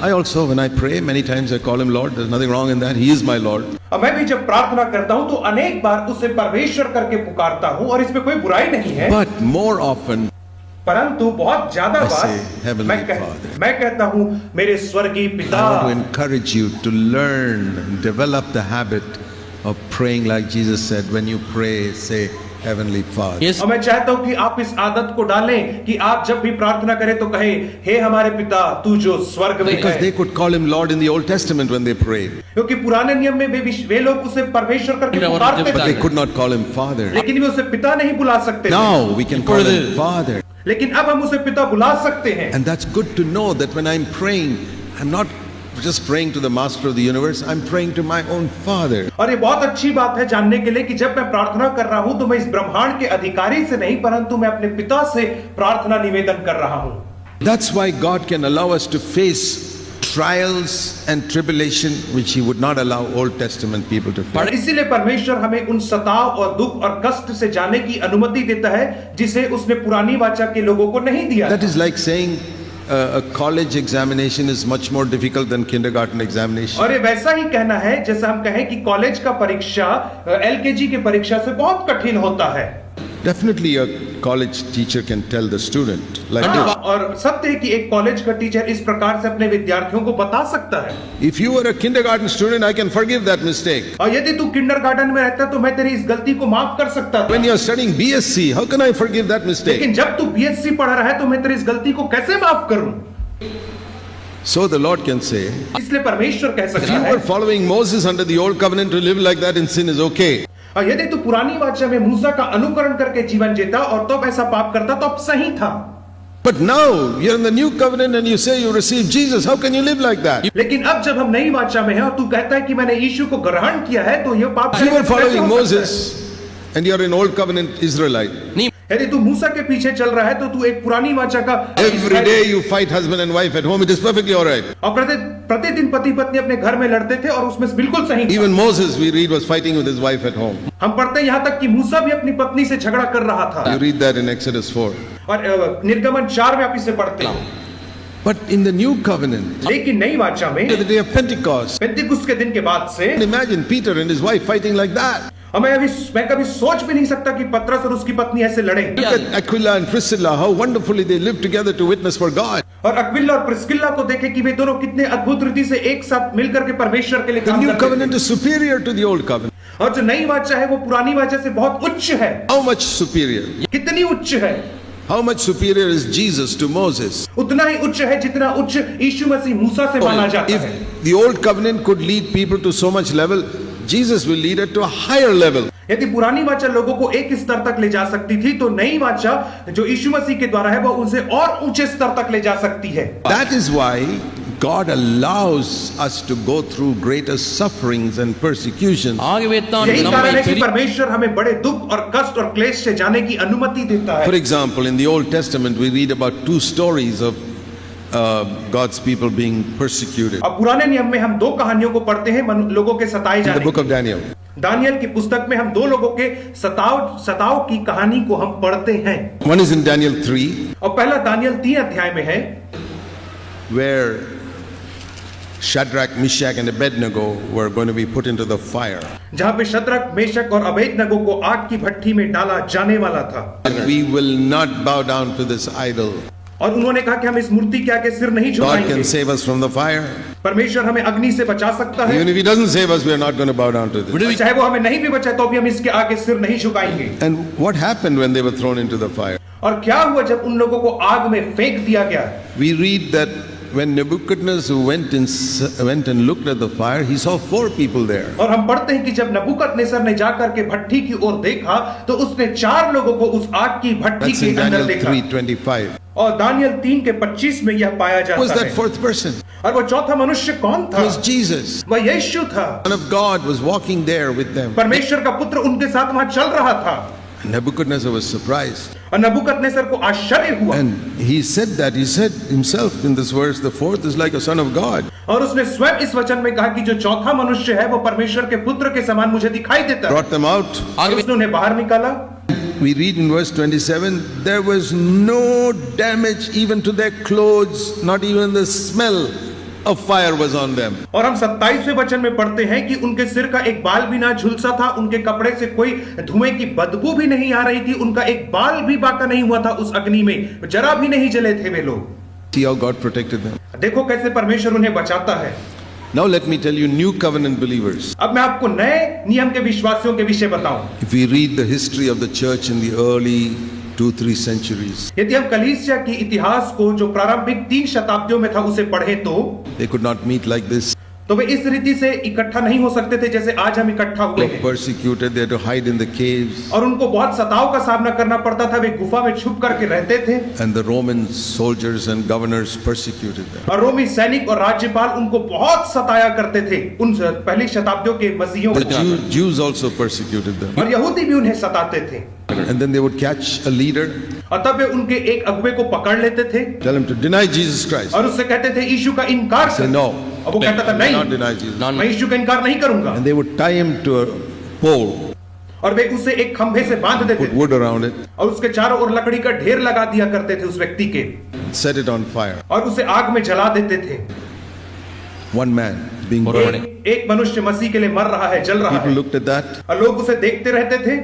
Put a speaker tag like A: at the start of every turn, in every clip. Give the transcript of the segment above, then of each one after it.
A: I also, when I pray, many times I call him Lord. There's nothing wrong in that. He is my Lord.
B: अब मैं भी जब प्रार्थना करता हूं तो अनेक बार उसे परमेश्वर करके पुकारता हूं और इसमें कोई बुराई नहीं है।
A: But more often,
B: परंतु बहुत ज्यादा
A: I say,
B: bar
A: Heavenly Father.
B: मैं कहता हूं मेरे स्वर्गीय पिता।
A: I want to encourage you to learn and develop the habit of praying like Jesus said. When you pray, say, Heavenly Father.
B: और मैं चाहता हूं कि आप इस आदत को डालें कि आप जब भी प्रार्थना करें तो कहे, हे हमारे पिता तू जो स्वर्ग में है।
A: Because they could call him Lord in the Old Testament when they prayed.
B: क्योंकि पुराने नियम में वे लोग उसे परमेश्वर करके पुकारते थे,
A: But they could not call him Father.
B: लेकिन वे उसे पिता नहीं बुला सकते थे।
A: Now we can call him Father.
B: लेकिन अब हम उसे पिता बुला सकते हैं।
A: And that's good to know that when I'm praying, I'm not just praying to the Master of the universe, I'm praying to my own Father.
B: और ये बहुत अच्छी बात है जानने के लिए कि जब मैं प्रार्थना कर रहा हूं तो मैं इस ब्रह्मांड के अधिकारी से नहीं परंतु मैं अपने पिता से प्रार्थना निवेदन कर रहा हूं।
A: That's why God can allow us to face trials and tribulation which he would not allow Old Testament people to face.
B: इसीलिए परमेश्वर हमें उन सताव और दुख और कष्ट से जाने की अनुमति देता है जिसे उसने पुरानी वाचा के लोगों को नहीं दिया।
A: That is like saying a college examination is much more difficult than kindergarten examination.
B: और ये वैसा ही कहना है जैसा हम कहें कि कॉलेज का परीक्षा एलकेजी की परीक्षा से बहुत कठिन होता है।
A: Definitely a college teacher can tell the student like this.
B: और सत्य है कि एक कॉलेज का टीचर इस प्रकार से अपने विद्यार्थियों को बता सकता है।
A: If you were a kindergarten student, I can forgive that mistake.
B: और यदि तू किंडरगार्टन में रहता तो मैं तेरी इस गलती को माफ कर सकता था।
A: When you are studying BSc, how can I forgive that mistake?
B: लेकिन जब तू बीएससी पढ़ रहा है तो मैं तेरी इस गलती को कैसे माफ करूं?
A: So the Lord can say,
B: इसलिए परमेश्वर कह
A: if
B: सकता
A: you
B: है,
A: were following Moses under the old covenant to live like that in sin is okay.
B: और यदि तू पुरानी वाचा में मूसा का अनुकरण करके जीवन जीता और तब ऐसा पाप करता तो अब सही था।
A: But now you're in the new covenant and you say you receive Jesus. How can you live like that?
B: लेकिन अब जब हम नई वाचा में हैं और तू कहता है कि मैंने यीशु को ग्रहण किया है तो ये पाप
A: If you were
B: कैसे हो
A: following
B: सकता है?
A: Moses and you're an old covenant Israelite,
B: यदि तू मूसा के पीछे चल रहा है तो तू एक पुरानी वाचा का
A: every day you fight husband and wife at home, it is perfectly all right.
B: और प्रतिदिन पति पत्नी अपने घर में लड़ते थे और उसमें बिल्कुल सही था।
A: Even Moses, we read, was fighting with his wife at home.
B: हम पढ़ते हैं यहाँ तक कि मूसा भी अपनी पत्नी से झगड़ा कर रहा था।
A: You read that in Exodus 4.
B: और निर्गमन 4 में आप इसे पढ़ते हैं।
A: But in the new covenant,
B: लेकिन नई वाचा में
A: the day of Pentecost,
B: पेंतिकुस्त के दिन के बाद से
A: imagine Peter and his wife fighting like that.
B: मैं कभी सोच भी नहीं सकता कि पतरस और उसकी पत्नी ऐसे लड़े।
A: Look at Aquila and Priscilla, how wonderfully they lived together to witness for God.
B: और अक्विला और प्रिस्किल्ला को देखे कि वे दोनों कितने अद्भुत रीति से एक साथ मिलकर के परमेश्वर के लिए
A: The
B: काम
A: new
B: करते
A: covenant
B: थे।
A: is superior to the old covenant.
B: और जो नई वाचा है वो पुरानी वाचा से बहुत उच्च है।
A: How much superior?
B: कितनी उच्च है?
A: How much superior is Jesus to Moses?
B: उतना ही उच्च है जितना उच्च यीशु मसीह मूसा से माना जाता है।
A: If the old covenant could lead people to so much level, Jesus will lead it to a higher level.
B: यदि पुरानी वाचा लोगों को एक स्तर तक ले जा सकती थी तो नई वाचा जो यीशु मसीह के द्वारा है वो उनसे और ऊंचे स्तर तक ले जा सकती है।
A: That is why God allows us to go through greater sufferings and persecutions.
B: यही कारण है कि परमेश्वर हमें बड़े दुख और कष्ट और क्लेश से जाने की अनुमति देता है।
A: For example, in the Old Testament, we read about 2 stories of God's people being persecuted.
B: अब पुराने नियम में हम 2 कहानियों को पढ़ते हैं लोगों के सताए
A: In the
B: जाने
A: book of Daniel.
B: दानियल की पुस्तक में हम 2 लोगों के सताव की कहानी को हम पढ़ते हैं।
A: One is in Daniel 3,
B: और पहला दानियल 3 अध्याय में है
A: where Shadrach, Meshach and Abednego were going to be put into the fire.
B: जहां पे शद्रक मेशक और अबेदनगो को आग की भट्ठी में डाला जाने वाला था।
A: And we will not bow down to this idol.
B: और उन्होंने कहा कि हम इस मूर्ति के आगे सिर नहीं
A: God
B: झुकाएंगे।
A: can save us from the fire.
B: परमेश्वर हमें अग्नि से बचा सकता है।
A: Even if he doesn't save us, we are not going to bow down to this.
B: चाहे वो हमें नहीं भी बचाए तो भी हम इसके आगे सिर नहीं झुकाएंगे।
A: And what happened when they were thrown into the fire?
B: और क्या हुआ जब उन लोगों को आग में फेंक दिया गया?
A: We read that when Nebuchadnezzar went and looked at the fire, he saw 4 people there.
B: और हम पढ़ते हैं कि जब नबूकदनेस्सर ने जाकर के भट्ठी की ओर देखा तो उसने 4 लोगों को उस आग की भट्ठी
A: That's
B: के
A: in
B: अंदर
A: Daniel
B: देखा।
A: 3:25.
B: और दानियल 3 के 25 में यह पाया
A: Who was
B: जाता
A: that
B: है।
A: 4th person?
B: और वो चौथा मनुष्य कौन
A: It
B: था?
A: was Jesus.
B: वह यीशु था।
A: Son of God was walking there with them.
B: परमेश्वर का पुत्र उनके साथ वहां चल रहा था।
A: Nebuchadnezzar was surprised.
B: और नबूकदनेस्सर को आश्चर्य हुआ।
A: And he said himself in this verse, the 4th is like a son of God.
B: और उसने स्वयं इस वचन में कहा कि जो चौथा मनुष्य है वो परमेश्वर के पुत्र के समान मुझे दिखाई देता है।
A: Brought them out.
B: और उसने उन्हें बाहर निकाला।
A: We read in verse 27, there was no damage even to their clothes, not even the smell of fire was on them.
B: और हम 27वें वचन में पढ़ते हैं कि उनके सिर का एक बाल भी ना झुलसा था, उनके कपड़े से कोई धुएं की बदबू भी नहीं आ रही थी, उनका एक बाल भी बाका नहीं हुआ था उस अग्नि में, जरा भी नहीं जले थे वे लोग।
A: See how God protected them.
B: देखो कैसे परमेश्वर उन्हें बचाता है।
A: Now let me tell you, new covenant believers.
B: अब मैं आपको नए नियम के विश्वासियों के विषय बताऊं।
A: If we read the history of the church in the early 2-3 centuries,
B: यदि हम कलीसिया के इतिहास को जो प्रारंभिक 3 शताब्दियों में था उसे पढ़ें तो
A: they could not meet like this.
B: वे इस रीति से इकट्ठा नहीं हो सकते थे जैसे आज हम इकट्ठा हुए
A: They were
B: हैं।
A: persecuted, they had to hide in the caves.
B: और उनको बहुत सताव का सामना करना पड़ता था, वे गुफा में छुप करके रहते थे।
A: And the Roman soldiers and governors persecuted them.
B: और रोमी सैनिक और राज्यपाल उनको बहुत सताया करते थे, उन पहली शताब्दियों के मसीहियों
A: The
B: को।
A: Jews also persecuted them.
B: और यहूदी भी उन्हें सताते थे।
A: And then they would catch a leader,
B: और तब वे उनके एक अगुवे को पकड़ लेते थे
A: tell him to deny Jesus Christ.
B: और उससे कहते थे यीशु का इनकार
A: Say
B: कर।
A: no,
B: और वो कहता था
A: not
B: नहीं,
A: deny Jesus.
B: मैं यीशु का इनकार नहीं करूंगा।
A: And they would tie him to a pole,
B: और वे उसे एक खंभे से बांध देते
A: put
B: थे
A: wood around it,
B: और उसके चारों ओर लकड़ी का ढेर लगा दिया करते थे उस व्यक्ति के,
A: set it on fire.
B: और उसे आग में जला देते थे।
A: One man is being burned.
B: एक मनुष्य मसीह के लिए मर रहा है, जल रहा
A: People
B: है,
A: looked at that.
B: और लोग उसे देखते रहते थे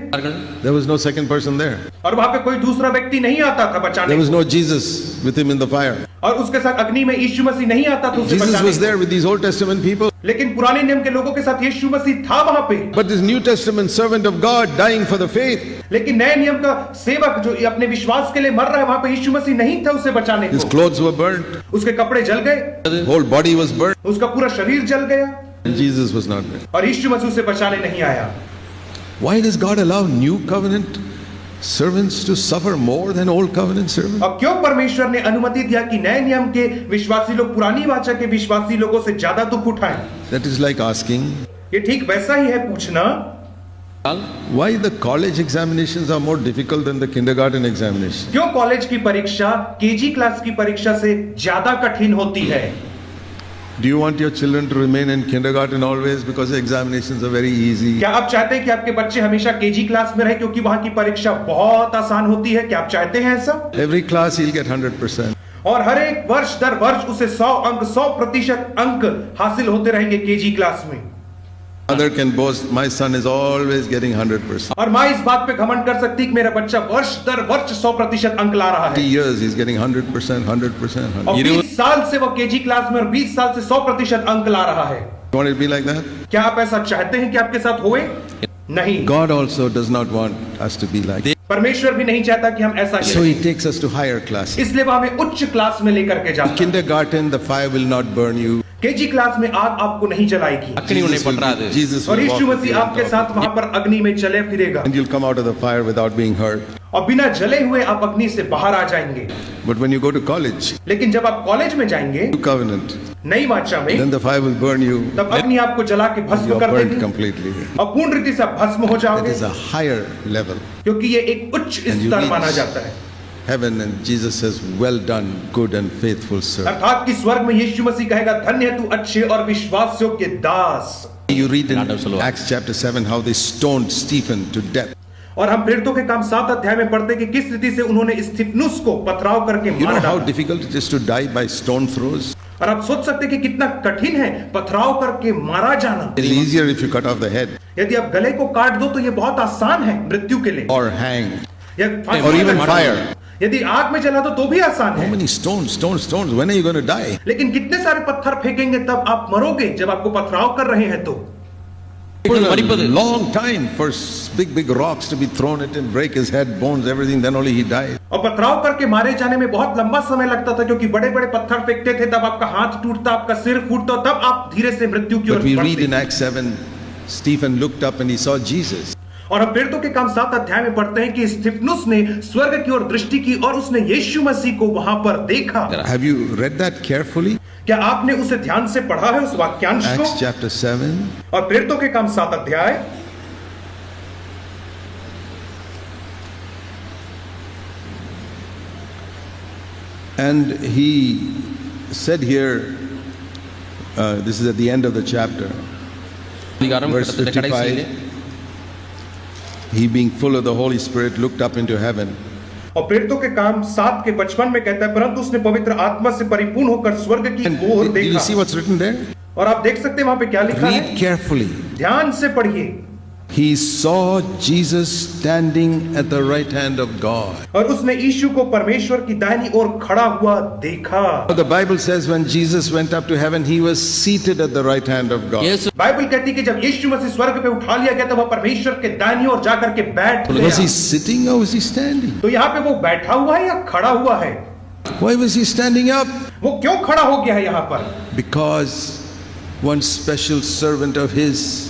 A: There was no second person there.
B: और वहां पे कोई दूसरा व्यक्ति नहीं आता था बचाने
A: There was
B: को।
A: no Jesus with him in the fire.
B: और उसके साथ अग्नि में यीशु मसीह नहीं आता था उसे
A: Jesus
B: बचाने
A: was there
B: को।
A: with these Old Testament people.
B: लेकिन पुराने नियम के लोगों के साथ यीशु मसीह था वहां पे।
A: But this New Testament servant of God dying for the faith,
B: लेकिन नए नियम का सेवक जो अपने विश्वास के लिए मर रहा है, वहां पे यीशु मसीह नहीं था उसे बचाने
A: his
B: को।
A: clothes were burnt,
B: उसके कपड़े जल गए,
A: his whole body was burnt,
B: उसका पूरा शरीर जल गया,
A: and Jesus was not there.
B: और यीशु मसीह उसे बचाने नहीं आया।
A: Why does God allow new covenant servants to suffer more than old covenant servants?
B: अब क्यों परमेश्वर ने अनुमति दिया कि नए नियम के विश्वासी लोग पुरानी वाचा के विश्वासी लोगों से ज्यादा दुख उठाएं?
A: That is like asking,
B: ये ठीक वैसा ही है पूछना
A: why the college examinations are more difficult than the kindergarten examination?
B: क्यों कॉलेज की परीक्षा केजी क्लास की परीक्षा से ज्यादा कठिन होती है।
A: Do you want your children to remain in kindergarten always because the examinations are very easy?
B: क्या आप चाहते हैं कि आपके बच्चे हमेशा केजी क्लास में रहे क्योंकि वहां की परीक्षा बहुत आसान होती है? क्या आप चाहते हैं ऐसा?
A: Every class he'll get 100%.
B: और हर एक वर्ष दर वर्ष उसे 100% अंक हासिल होते रहेंगे केजी क्लास में।
A: Mother can boast, my son is always getting 100%.
B: और माँ इस बात पे घमंड कर सकती है कि मेरा बच्चा वर्ष दर वर्ष 100% अंक ला रहा
A: 50
B: है।
A: years he's getting 100%, 100%, 100%.
B: और 20 साल से वो केजी क्लास में और 20 साल से 100% अंक ला रहा है।
A: You want it to be like that?
B: क्या आप ऐसा चाहते हैं कि आपके साथ होए? नहीं।
A: God also does not want us to be like that.
B: परमेश्वर भी नहीं चाहता कि हम ऐसा ही
A: So he
B: रहें।
A: takes us to higher classes.
B: इसलिए वो हमें उच्च क्लास में लेकर के जाता है।
A: Kindergarten, the fire will not burn you.
B: KG class में आग आपको नहीं जलाएगी
A: Jesus
B: और
A: will walk
B: Yeshu
A: with
B: Masih
A: you on
B: आपके
A: top.
B: साथ वहां पर अग्नि में चले फिरेगा
A: And you'll come out of the fire without being hurt.
B: और बिना जले हुए आप अग्नि से बाहर आ जाएंगे।
A: But when you go to college,
B: लेकिन जब आप कॉलेज में जाएंगे
A: new covenant,
B: नई वाचा में,
A: then the fire will burn you.
B: तब अग्नि आपको जला के
A: You
B: भस्म
A: are
B: कर
A: burnt
B: देगी
A: completely.
B: और पूर्ण रीति से आप भस्म हो
A: That
B: जाओगे,
A: is a higher level.
B: क्योंकि ये एक उच्च
A: And you
B: स्तर
A: reach
B: माना जाता है।
A: heaven and Jesus says, well done, good and faithful servant.
B: अर्थात कि स्वर्ग में यीशु मसीह कहेगा, धन्य है तू अच्छे और विश्वास योग्य दास।
A: You read in Acts chapter 7 how they stoned Stephen to death.
B: और हम प्रेरितों के काम 7 अध्याय में पढ़ते हैं कि किस रीति से उन्होंने स्तिफनुस को पथराव करके
A: You
B: मार
A: know how
B: डाला।
A: difficult it is to die by stone throws?
B: और आप सोच सकते हैं कि कितना कठिन है पथराव करके मारा जाना।
A: It's easier if you cut off the head
B: यदि आप गले को काट दो तो ये बहुत आसान है मृत्यु के लिए,
A: or hang
B: या फांसी
A: or even
B: पर-
A: fire.
B: यदि आग में जला दो तो भी आसान
A: How
B: है,
A: many stones? When are you going to die?
B: लेकिन कितने सारे पत्थर फेंकेंगे तब आप मरोगे जब आपको पथराव कर रहे हैं तो।
A: Long time for big rocks to be thrown at him, break his head, bones, everything, then only he died.
B: और पथराव करके मारे जाने में बहुत लंबा समय लगता था क्योंकि बड़े बड़े पत्थर फेंकते थे, तब आपका हाथ टूटता, आपका सिर फूटता, तब आप धीरे से मृत्यु की ओर
A: But we read in
B: बढ़ते।
A: Acts 7, Stephen looked up and he saw Jesus.
B: और हम प्रेरितों के काम 7 अध्याय में पढ़ते हैं कि स्तिफनुस ने स्वर्ग की ओर दृष्टि की और उसने यीशु मसीह को वहां पर देखा।
A: Have you read that carefully?
B: क्या आपने उसे ध्यान से पढ़ा है उस वाक्यांश को?
A: Acts chapter 7.
B: और प्रेरितों के काम 7 अध्याय
A: And he said here, this is at the end of the chapter, verse 55. He being full of the Holy Spirit looked up into heaven
B: और प्रेरितों के काम 7:55 में कहता है, परंतु उसने पवित्र आत्मा से परिपूर्ण होकर स्वर्ग की
A: And
B: ओर
A: do you
B: देखा।
A: see what's written there?
B: और आप देख सकते हैं वहां पे क्या लिखा है,
A: Read carefully.
B: ध्यान से पढ़िए।
A: He saw Jesus standing at the right hand of God.
B: और उसने यीशु को परमेश्वर की दाहिनी ओर खड़ा हुआ देखा।
A: The Bible says when Jesus went up to heaven, he was seated at the right hand of God.
C: यीशु
B: बाइबल कहती है कि जब यीशु मसीह स्वर्ग पे उठा लिया गया, तब वह परमेश्वर के दाहिनी ओर जाकर के बैठ
A: Was
B: गया।
A: he sitting or was he standing?
B: तो यहाँ पे वो बैठा हुआ है या खड़ा हुआ है?
A: Why was he standing up?
B: वो क्यों खड़ा हो गया है यहाँ पर?
A: Because one special servant of his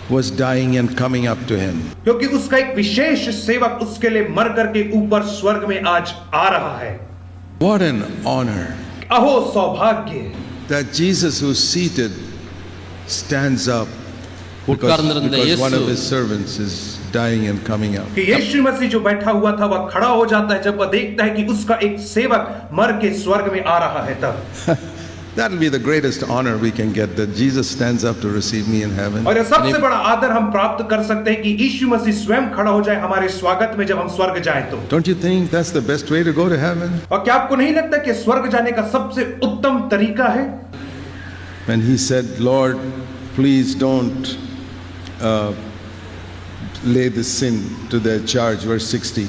A: was dying and coming up to him.
B: क्योंकि उसका एक विशेष सेवक उसके लिए मर करके ऊपर स्वर्ग में आज आ रहा है।
A: What an honor
B: अहो सौभाग्य
A: that Jesus who's seated stands up because
C: உட்கார்ந்திருந்த
A: one of
C: இயேசு
A: his servants is dying and coming up.
B: कि यीशु मसीह जो बैठा हुआ था वह खड़ा हो जाता है जब वह देखता है कि उसका एक सेवक मर के स्वर्ग में आ रहा है। तब
A: That'll be the greatest honor we can get, that Jesus stands up to receive me in heaven.
B: और यह सबसे बड़ा आदर हम प्राप्त कर सकते हैं कि यीशु मसीह स्वयं खड़ा हो जाए हमारे स्वागत में जब हम स्वर्ग जाएं तो।
A: Don't you think that's the best way to go to heaven?
B: और क्या आपको नहीं लगता कि स्वर्ग जाने का सबसे उत्तम तरीका है?
A: When he said, Lord, please don't lay this sin to their charge, verse 60.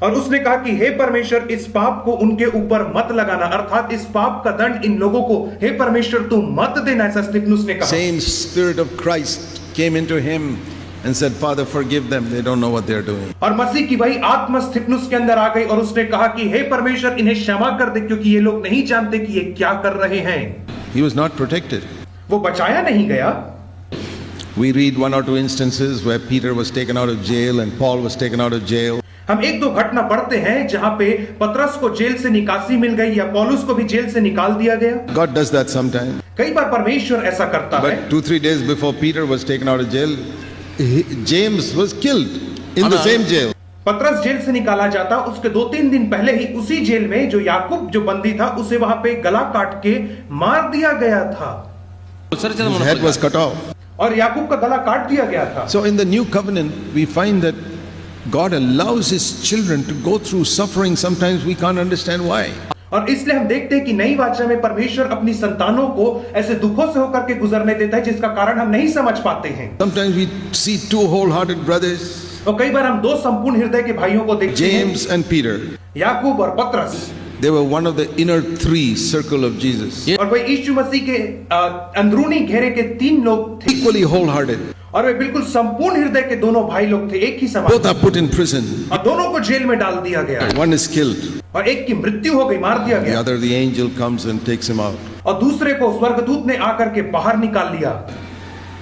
B: और उसने कहा कि हे परमेश्वर, इस पाप को उनके ऊपर मत लगाना, अर्थात इस पाप का दंड इन लोगों को हे परमेश्वर तू मत देना, ऐसा स्तिफनुस ने कहा।
A: Same Spirit of Christ came into him and said, Father, forgive them, they don't know what they're doing.
B: और मसीह की वही आत्मा स्तिफनुस के अंदर आ गई और उसने कहा कि हे परमेश्वर, इन्हें क्षमा कर दे क्योंकि ये लोग नहीं जानते कि ये क्या कर रहे हैं।
A: He was not protected.
B: वो बचाया नहीं गया।
A: We read one or two instances where Peter was taken out of jail and Paul was taken out of jail.
B: हम एक दो घटना पढ़ते हैं जहां पे पतरस को जेल से निकासी मिल गई या पौलुस को भी जेल से निकाल दिया गया।
A: God does that sometime.
B: कई बार परमेश्वर ऐसा करता है।
A: But 2-3 days before Peter was taken out of jail, James was killed in the same jail.
B: पतरस जेल से निकाला जाता, उसके 2-3 दिन पहले ही उसी जेल में जो याकूब जो बंदी था उसे वहां पे गला काट के मार दिया गया था
A: His head was cut off.
B: और याकूब का गला काट दिया गया था।
A: So in the new covenant, we find that God allows his children to go through suffering. Sometimes we can't understand why.
B: और इसलिए हम देखते हैं कि नई वाचा में परमेश्वर अपनी संतानों को ऐसे दुखों से होकर के गुजरने देता है जिसका कारण हम नहीं समझ पाते हैं।
A: Sometimes we see two wholehearted brothers,
B: और कई बार हम दो संपूर्ण हृदय के भाइयों को देखते हैं,
A: James and Peter.
B: याकूब और पतरस।
A: They were one of the inner three circle of Jesus.
B: और वह यीशु मसीह के अंदरूनी घेरे के 3 लोग थे
A: Equally wholehearted.
B: और वे बिल्कुल संपूर्ण हृदय के दोनों भाई लोग थे, एक ही
A: Both
B: समान।
A: are put in prison.
B: और दोनों को जेल में डाल दिया गया
A: One is killed.
B: और एक की मृत्यु हो गई, मार दिया
A: The
B: गया,
A: other, the angel comes and takes him out.
B: और दूसरे को स्वर्गदूत ने आकर के बाहर निकाल लिया।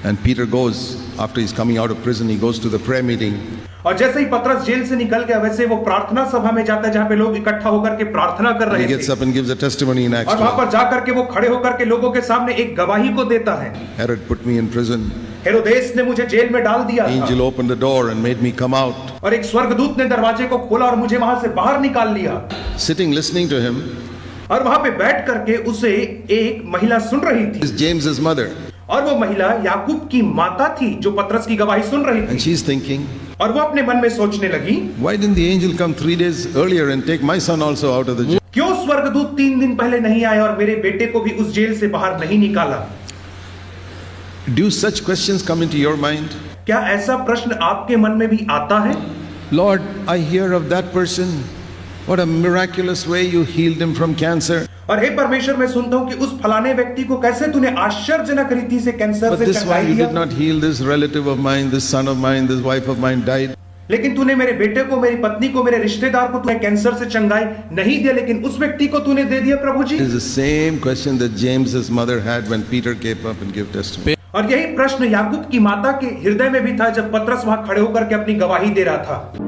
A: And Peter goes, after he's coming out of prison, he goes to the prayer meeting.
B: और जैसे ही पतरस जेल से निकल गया वैसे वो प्रार्थना सभा में जाता है जहां पे लोग इकट्ठा होकर के प्रार्थना कर
A: He
B: रहे
A: gets
B: थे
A: up and gives a testimony in Acts
B: और वहां
A: 12.
B: पर जाकर के वो खड़े होकर के लोगों के सामने एक गवाही को देता है।
A: Herod put me in prison.
B: हेरोदेस ने मुझे जेल में डाल दिया
A: Angel
B: था
A: opened the door and made me come out.
B: और एक स्वर्गदूत ने दरवाजे को खोला और मुझे वहां से बाहर निकाल लिया।
A: Sitting listening to him
B: और वहां पे बैठ करके उसे एक महिला सुन रही थी
A: is James's mother.
B: और वो महिला याकूब की माता थी जो पतरस की गवाही सुन रही
A: And
B: थी
A: she's thinking,
B: और वो अपने मन में सोचने लगी,
A: why didn't the angel come 3 days earlier and take my son also out of the jail?
B: क्यों स्वर्गदूत 3 दिन पहले नहीं आए और मेरे बेटे को भी उस जेल से बाहर नहीं निकाला?
A: Do such questions come into your mind?
B: क्या ऐसा प्रश्न आपके मन में भी आता है?
A: Lord, I hear of that person. What a miraculous way you healed him from cancer.
B: और हे परमेश्वर, मैं सुनता हूँ कि उस फलाने व्यक्ति को कैसे तूने आश्चर्यजनक रीति से कैंसर
A: But
B: से
A: this why
B: चंगाई
A: you
B: दिया,
A: did not heal this relative of mine, this son of mine, this wife of mine died.
B: लेकिन तूने मेरे बेटे को, मेरी पत्नी को, मेरे रिश्तेदार को तूने कैंसर से चंगाई नहीं दिया, लेकिन उस व्यक्ति को तूने दे दिया प्रभु जी।
A: It is the same question that James's mother had when Peter came up and gave testimony.
B: और यही प्रश्न याकूब की माता के हृदय में भी था जब पतरस वहां खड़े होकर के अपनी गवाही दे रहा था।